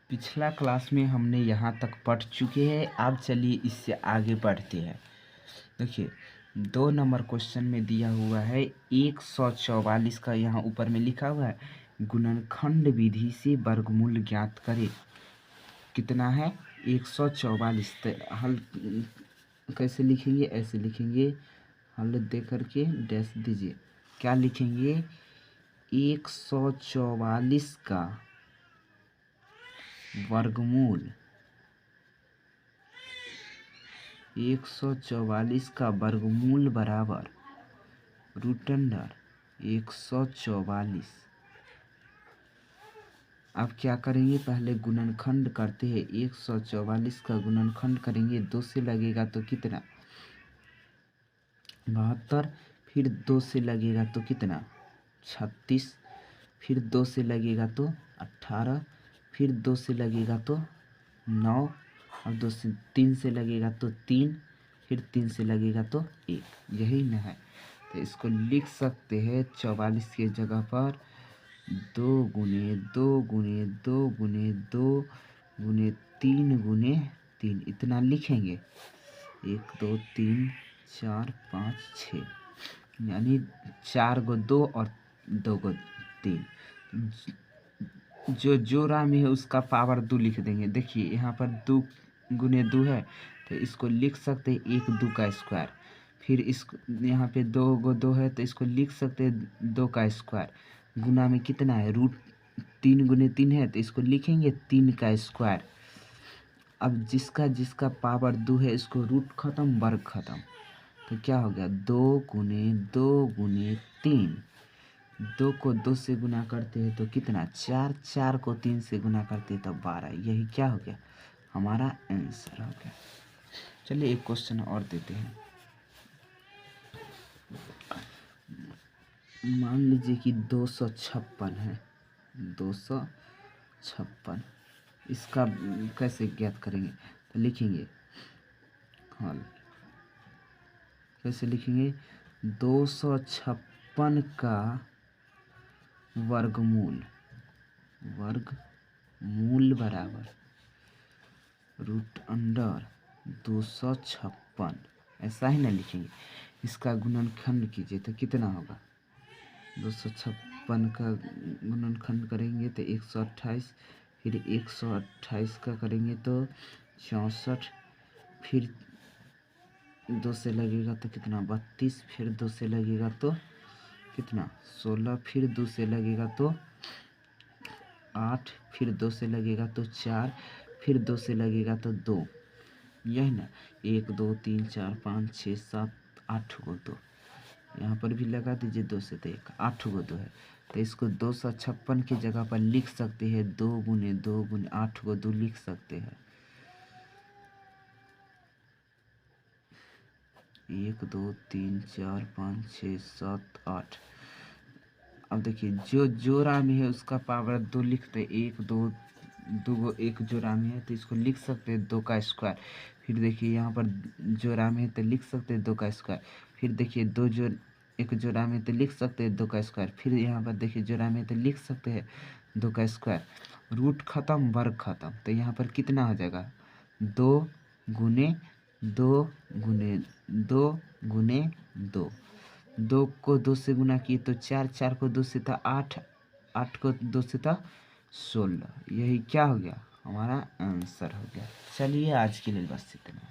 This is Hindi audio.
पिछला क्लास में हमने यहाँ तक पढ़ चुके हैं। अब चलिए इससे आगे बढ़ते हैं। देखिए 2 नंबर क्वेश्चन में दिया हुआ है 144 का, यहाँ ऊपर में लिखा हुआ है गुणनखंड विधि से वर्गमूल ज्ञात करें। कितना है 144। तो हल कैसे लिखेंगे? ऐसे लिखेंगे, हल दे करके डैश दीजिए। क्या लिखेंगे? 144 का वर्गमूल, 144 का वर्गमूल बराबर रूट अंडर 144। अब क्या करेंगे? पहले गुणनखंड करते हैं। 144 का गुणनखंड करेंगे, 2 से लगेगा तो कितना 72, फिर 2 से लगेगा तो कितना 36, फिर 2 से लगेगा तो 18, फिर 2 से लगेगा तो 9, और 2 से 3 से लगेगा तो 3, फिर 3 से लगेगा तो 1। यही न है। तो इसको लिख सकते हैं 44 के जगह पर 2 गुने 2 गुने 2 गुने 2 गुने 3 गुने 3, इतना लिखेंगे। 1 2 3 4 5 6, यानी 4 गो 2 और 2 गो 3। जो जोड़ा में है उसका पावर 2 लिख देंगे। देखिए यहाँ पर 2 गुने 2 है, तो इसको लिख सकते हैं 1 2 का स्क्वायर। फिर इस यहाँ पे 2 गो 2 है, तो इसको लिख सकते हैं 2 का स्क्वायर। गुना में कितना है? रूट 3 गुने 3 है, तो इसको लिखेंगे 3 का स्क्वायर। अब जिसका जिसका पावर 2 है, इसको रूट खत्म, वर्ग खत्म। तो क्या हो गया? 2 गुने 3। 2 को 2 से गुना करते हैं तो कितना 4, 4 को 3 से गुना करते हैं तो 12। यही क्या हो गया? हमारा आंसर हो गया। चलिए एक क्वेश्चन और देते हैं। मान लीजिए कि 256 है, 256। इसका कैसे ज्ञात करेंगे? तो लिखेंगे हल। कैसे लिखेंगे? 256 का वर्गमूल बराबर रूट अंडर 256। ऐसा ही ना लिखेंगे। इसका गुणनखंड कीजिए तो कितना होगा? 256 का गुणनखंड करेंगे तो 128, फिर 128 का करेंगे तो 64, फिर 2 से लगेगा तो कितना 32, फिर 2 से लगेगा तो कितना 16, फिर 2 से लगेगा तो 8, फिर 2 से लगेगा तो 4, फिर 2 से लगेगा तो 2। यही ना 1 2 3 4 5 6 7 8 गो 2। यहाँ पर भी लगा दीजिए 2 से तो 1, 8 गो 2 है। तो इसको 256 की जगह पर लिख सकते हैं 2 गुने 2 गुने 8 गो 2 लिख सकते हैं। 1 2 3 4 5 6 7 8। अब देखिए जो जोड़ा में है उसका पावर 2 लिखते हैं। 1 2 2 गो 1 जोड़ा में है, तो इसको लिख सकते हैं 2 का स्क्वायर। फिर देखिए यहाँ पर जोड़ा में है तो लिख सकते हैं 2 का स्क्वायर। फिर देखिए 1 जोड़ा में तो लिख सकते हैं 2 का स्क्वायर। फिर यहाँ पर देखिए जोड़ा में तो लिख सकते हैं 2 का स्क्वायर। रूट खत्म, वर्ग खत्म। तो यहाँ पर कितना हो जाएगा? 2 गुने 2 गुने 2 गुने 2। 2 को 2 से गुना किए तो 4, 4 को 2 से था 8, 8 को 2 से था 16। यही क्या हो गया? हमारा आंसर हो गया। चलिए आज के लिए बस इतना।